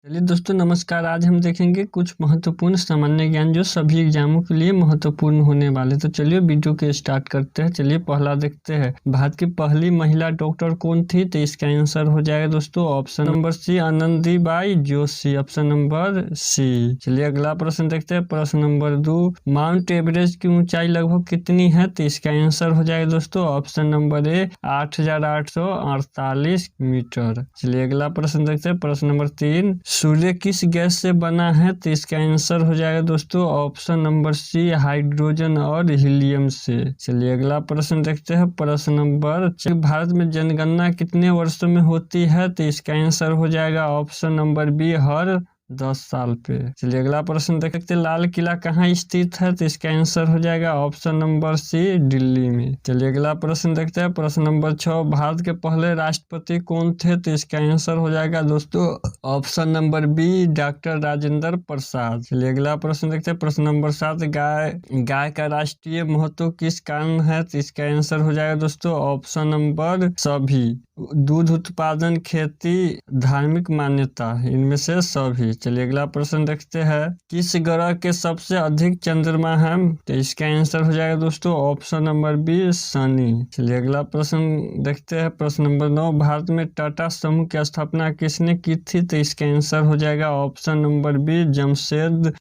चलिए दोस्तों नमस्कार। आज हम देखेंगे कुछ महत्वपूर्ण सामान्य ज्ञान जो सभी एग्जामों के लिए महत्वपूर्ण होने वाले। तो चलिए वीडियो के स्टार्ट करते हैं। चलिए पहला देखते हैं, भारत की पहली महिला डॉक्टर कौन थी? तो इसका आंसर हो जाएगा दोस्तों option number C, Anandibai Joshi, option number C. चलिए अगला प्रश्न देखते हैं, प्रश्न नंबर 2, माउंट एवरेस्ट की ऊंचाई लगभग कितनी है? तो इसका आंसर हो जाएगा दोस्तों ऑप्शन नंबर ए, 8,848 मीटर। चलिए अगला प्रश्न देखते हैं, प्रश्न नंबर 3, सूर्य किस गैस से बना है? तो इसका आंसर हो जाएगा दोस्तों ऑप्शन नंबर सी, हाइड्रोजन और हीलियम से। चलिए अगला प्रश्न देखते हैं, प्रश्न नंबर 4, भारत में जनगणना कितने वर्षों में होती है? तो इसका आंसर हो जाएगा ऑप्शन नंबर बी, हर 10 साल पे। चलिए अगला प्रश्न देखते हैं, लाल किला कहाँ स्थित है? तो इसका आंसर हो जाएगा ऑप्शन नंबर सी, दिल्ली में। चलिए अगला प्रश्न देखते हैं, प्रश्न नंबर 6, भारत के पहले राष्ट्रपति कौन थे? तो इसका आंसर हो जाएगा दोस्तों option number B, doctor Rajendra Prasad. चलिए अगला प्रश्न देखते हैं, प्रश्न नंबर 7, गाय का राष्ट्रीय महत्व किस कारण है? तो इसका आंसर हो जाएगा दोस्तों ऑप्शन नंबर सभी, दूध उत्पादन, खेती, धार्मिक मान्यता, इनमें से सभी। चलिए अगला प्रश्न देखते हैं, किस ग्रह के सबसे अधिक चंद्रमा है? तो इसका आंसर हो जाएगा दोस्तों ऑप्शन नंबर बी, शनि। चलिए अगला प्रश्न देखते हैं, प्रश्न नंबर 9, भारत में टाटा समूह की स्थापना किसने की थी? तो इसका आंसर हो जाएगा ऑप्शन नंबर बी, जमशेद।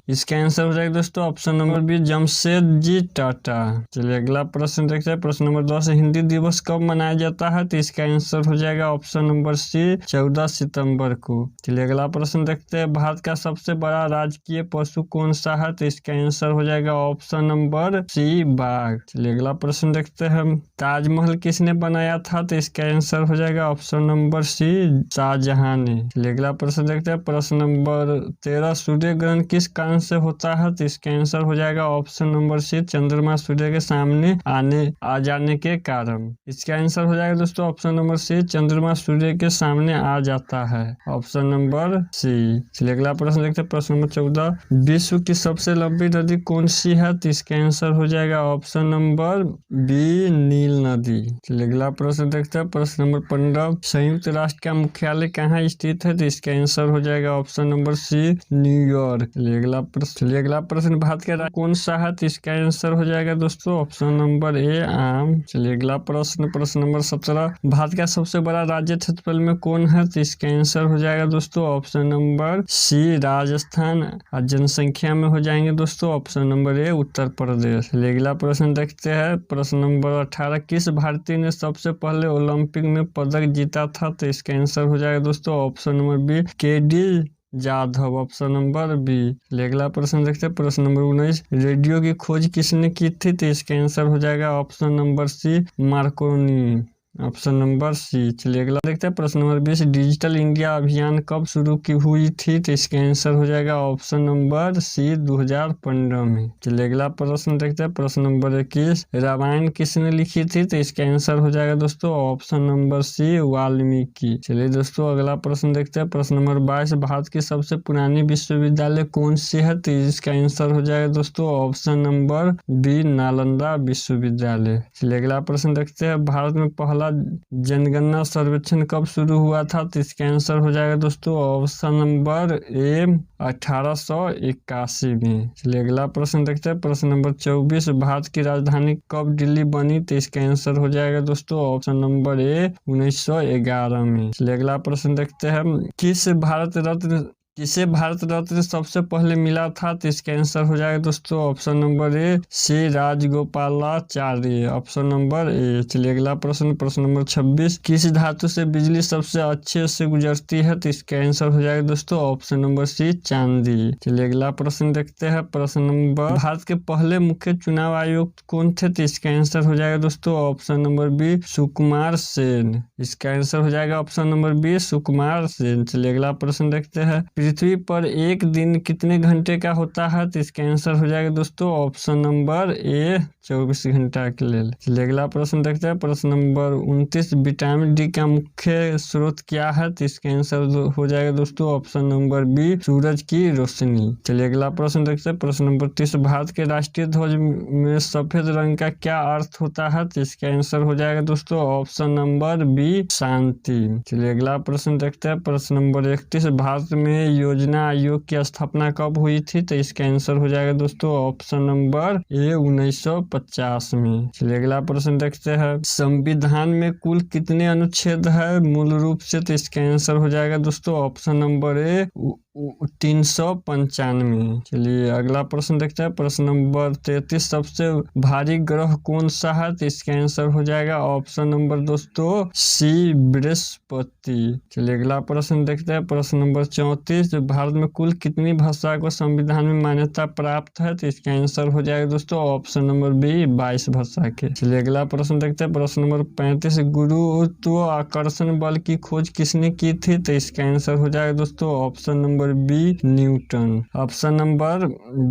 इसका आंसर हो जाएगा दोस्तों option number B, Jamshed ji Tata. चलिए अगला प्रश्न देखते हैं, प्रश्न नंबर 10, हिंदी दिवस कब मनाया जाता है? तो इसका आंसर हो जाएगा ऑप्शन नंबर सी, 14 सितंबर को। चलिए अगला प्रश्न देखते हैं, भारत का सबसे बड़ा राजकीय पशु कौन सा है? तो इसका आंसर हो जाएगा ऑप्शन नंबर सी, बाघ। चलिए अगला प्रश्न देखते हैं, ताजमहल किसने बनाया था? तो इसका आंसर हो जाएगा ऑप्शन नंबर सी, शाहजहां ने। चलिए अगला प्रश्न देखते हैं, प्रश्न नंबर 13, सूर्य ग्रहण किस कारण से होता है? तो इसका आंसर हो जाएगा ऑप्शन नंबर सी, चंद्रमा सूर्य के सामने आ जाने के कारण। इसका आंसर हो जाएगा दोस्तों ऑप्शन नंबर सी, चंद्रमा सूर्य के सामने आ जाता है, ऑप्शन नंबर सी। चलिए अगला प्रश्न देखते हैं, प्रश्न नंबर 14, विश्व की सबसे लंबी नदी कौन सी है? तो इसका आंसर हो जाएगा ऑप्शन नंबर बी, नील नदी। चलिए अगला प्रश्न देखते हैं, प्रश्न नंबर 15, संयुक्त राष्ट्र का मुख्यालय कहाँ स्थित है? तो इसका आंसर हो जाएगा ऑप्शन नंबर सी, न्यूयॉर्क। चलिए अगला प्रश्न, भारत का राज्य कौन सा है? तो इसका आंसर हो जाएगा दोस्तों ऑप्शन नंबर ए, आम। चलिए अगला प्रश्न, प्रश्न नंबर 17, भारत का सबसे बड़ा राज्य क्षेत्रफल में कौन है? तो इसका आंसर हो जाएगा दोस्तों ऑप्शन नंबर सी, राजस्थान। और जनसंख्या में हो जाएंगे दोस्तों ऑप्शन नंबर ए, उत्तर प्रदेश। चलिए अगला प्रश्न देखते हैं, प्रश्न नंबर 18, किस भारतीय ने सबसे पहले ओलंपिक में पदक जीता था? तो इसका आंसर हो जाएगा दोस्तों option number B, K D. Jadhav, option number B. अगला प्रश्न देखते हैं, प्रश्न नंबर 19, रेडियो की खोज किसने की थी? तो इसका आंसर हो जाएगा option number C, Marconi, option number C. चलिए अगला देखते हैं, प्रश्न नंबर 20, डिजिटल इंडिया अभियान कब शुरू की हुई थी? तो इसका आंसर हो जाएगा ऑप्शन नंबर सी, 2015 में। चलिए अगला प्रश्न देखते हैं, प्रश्न नंबर 21, रामायण किसने लिखी थी? तो इसका आंसर हो जाएगा दोस्तों ऑप्शन नंबर सी, वाल्मीकि। चलिए दोस्तों अगला प्रश्न देखते हैं, प्रश्न नंबर 22, भारत की सबसे पुरानी विश्वविद्यालय कौन सी है? तो इसका आंसर हो जाएगा दोस्तों ऑप्शन नंबर बी, नालंदा विश्वविद्यालय। चलिए अगला प्रश्न देखते हैं, भारत में पहला जनगणना सर्वेक्षण कब शुरू हुआ था? तो इसका आंसर हो जाएगा दोस्तों ऑप्शन नंबर ए, 1881 में। चलिए अगला प्रश्न देखते हैं, प्रश्न नंबर 24, भारत की राजधानी कब दिल्ली बनी? तो इसका आंसर हो जाएगा दोस्तों ऑप्शन नंबर ए, 1911 में। चलिए अगला प्रश्न देखते हैं, किसे भारत रत्न सबसे पहले मिला था? तो इसका आंसर हो जाएगा दोस्तों option number A, C, Rajagopalachari, option number A. चलिए अगला प्रश्न, प्रश्न नंबर 26, किस धातु से बिजली सबसे अच्छे से गुजरती है? तो इसका आंसर हो जाएगा दोस्तों ऑप्शन नंबर सी, चांदी। चलिए अगला प्रश्न देखते हैं, प्रश्न नंबर, भारत के पहले मुख्य चुनाव आयुक्त कौन थे? तो इसका आंसर हो जाएगा दोस्तों option number B, Sukumar Sen. इसका आंसर हो जाएगा option number B, Sukumar Sen. चलिए अगला प्रश्न देखते हैं, पृथ्वी पर एक दिन कितने घंटे का होता है? तो इसका आंसर हो जाएगा दोस्तों ऑप्शन नंबर ए 24 घंटा के लिए। चलिए अगला प्रश्न देखते हैं। प्रश्न नंबर 29, विटामिन डी का मुख्य स्रोत क्या है? तो इसका आंसर हो जाएगा दोस्तों ऑप्शन नंबर बी सूरज की रोशनी। चलिए अगला प्रश्न देखते हैं। प्रश्न नंबर 30, भारत के राष्ट्रीय ध्वज में सफेद रंग का क्या अर्थ होता है? तो इसका आंसर हो जाएगा दोस्तों ऑप्शन नंबर बी शांति। चलिए अगला प्रश्न देखते हैं। प्रश्न नंबर 31, भारत में योजना आयोग की स्थापना कब हुई थी? तो इसका आंसर हो जाएगा दोस्तों ऑप्शन नंबर ए 1950 में। चलिए अगला प्रश्न देखते हैं। संविधान में कुल कितने अनुच्छेद है मूल रूप से? तो इसका आंसर हो जाएगा दोस्तों ऑप्शन नंबर ए 395। चलिए अगला प्रश्न देखते हैं। प्रश्न नंबर 33, सबसे भारी ग्रह कौन सा है? तो इसका आंसर हो जाएगा ऑप्शन नंबर दोस्तों सी बृहस्पति। चलिए अगला प्रश्न देखते हैं। प्रश्न नंबर 34, भारत में कुल कितनी भाषा को संविधान में मान्यता प्राप्त है? तो इसका आंसर हो जाएगा दोस्तों ऑप्शन नंबर बी 22 भाषा के। चलिए अगला प्रश्न देखते हैं। प्रश्न नंबर 35, गुरुत्व आकर्षण बल की खोज किसने की थी? तो इसका आंसर हो जाएगा दोस्तों option number B Newton. Option number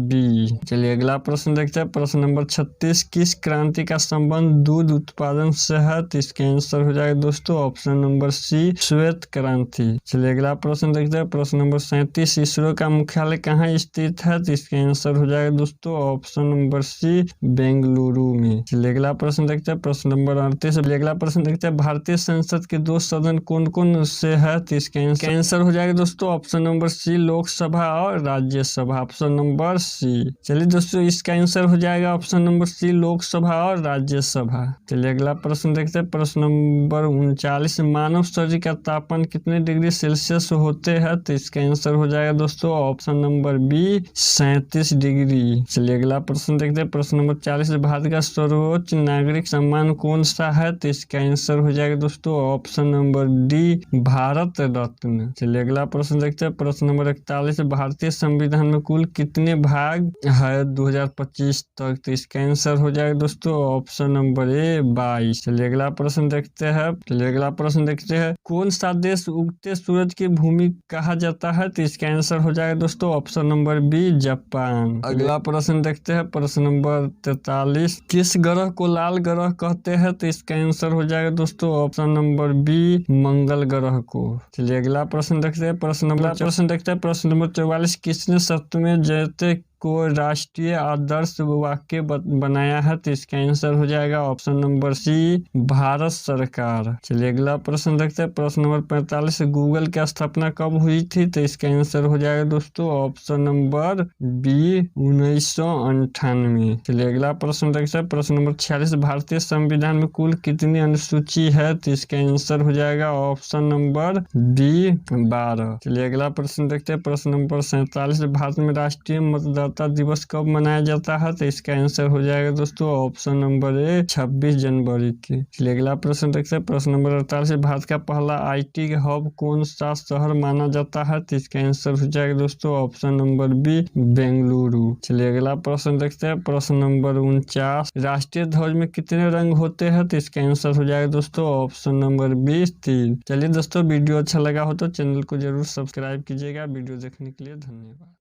B. चलिए अगला प्रश्न देखते हैं। प्रश्न नंबर 36, किस क्रांति का संबंध दूध उत्पादन से है? तो इसका आंसर हो जाएगा दोस्तों ऑप्शन नंबर सी श्वेत क्रांति। चलिए अगला प्रश्न देखते हैं। प्रश्न नंबर 37, इसरो का मुख्यालय कहाँ स्थित है? तो इसका आंसर हो जाएगा दोस्तों ऑप्शन नंबर सी बेंगलुरु में। चलिए अगला प्रश्न देखते हैं। प्रश्न नंबर 38, अगला प्रश्न देखते हैं। भारतीय संसद के 2 सदन कौन कौन से है? तो इसका आंसर हो जाएगा दोस्तों ऑप्शन नंबर सी लोकसभा और राज्यसभा। Option number C. चलिए दोस्तों इसका आंसर हो जाएगा ऑप्शन नंबर सी लोकसभा और राज्यसभा। चलिए अगला प्रश्न देखते हैं। प्रश्न नंबर 39, मानव शरीर का तापमान कितने डिग्री सेल्सियस होते हैं? तो इसका आंसर हो जाएगा दोस्तों ऑप्शन नंबर बी 37 डिग्री। चलिए अगला प्रश्न देखते हैं। प्रश्न नंबर 40, भारत का सर्वोच्च नागरिक सम्मान कौन सा है? तो इसका आंसर हो जाएगा दोस्तों option number D Bharat Ratna. चलिए अगला प्रश्न देखते हैं। प्रश्न नंबर 41, भारतीय संविधान में कुल कितने भाग है 2025 तक? तो इसका आंसर हो जाएगा दोस्तों ऑप्शन नंबर ए 22। चलिए अगला प्रश्न देखते हैं। कौन सा देश उगते सूरज की भूमि कहा जाता है? तो इसका आंसर हो जाएगा दोस्तों ऑप्शन नंबर बी जापान। अगला प्रश्न देखते हैं। प्रश्न नंबर 43, किस ग्रह को लाल ग्रह कहते हैं? तो इसका आंसर हो जाएगा दोस्तों ऑप्शन नंबर बी मंगल ग्रह को। चलिए अगला प्रश्न देखते हैं। प्रश्न नंबर 44, किसने सत्यमेव जयते को राष्ट्रीय आदर्श वाक्य बनाया है? तो इसका आंसर हो जाएगा ऑप्शन नंबर सी भारत सरकार। चलिए अगला प्रश्न देखते हैं। प्रश्न नंबर 45, गूगल की स्थापना कब हुई थी? तो इसका आंसर हो जाएगा दोस्तों ऑप्शन नंबर बी 1998। चलिए अगला प्रश्न देखते हैं। प्रश्न नंबर 46, भारतीय संविधान में कुल कितनी अनुसूची है? तो इसका आंसर हो जाएगा ऑप्शन नंबर बी 12। चलिए अगला प्रश्न देखते हैं। प्रश्न नंबर 47, भारत में राष्ट्रीय मतदाता दिवस कब मनाया जाता है? तो इसका आंसर हो जाएगा दोस्तों ऑप्शन नंबर ए 26 जनवरी के। चलिए अगला प्रश्न देखते हैं। प्रश्न नंबर 48, भारत का पहला IT हब कौन सा शहर माना जाता है? तो इसका आंसर हो जाएगा दोस्तों ऑप्शन नंबर बी बेंगलुरु। चलिए अगला प्रश्न देखते हैं। प्रश्न नंबर 49, राष्ट्रीय ध्वज में कितने रंग होते हैं? तो इसका आंसर हो जाएगा दोस्तों ऑप्शन नंबर बी 3। चलिए दोस्तों वीडियो अच्छा लगा हो तो चैनल को जरूर सब्सक्राइब कीजिएगा। वीडियो देखने के लिए धन्यवाद।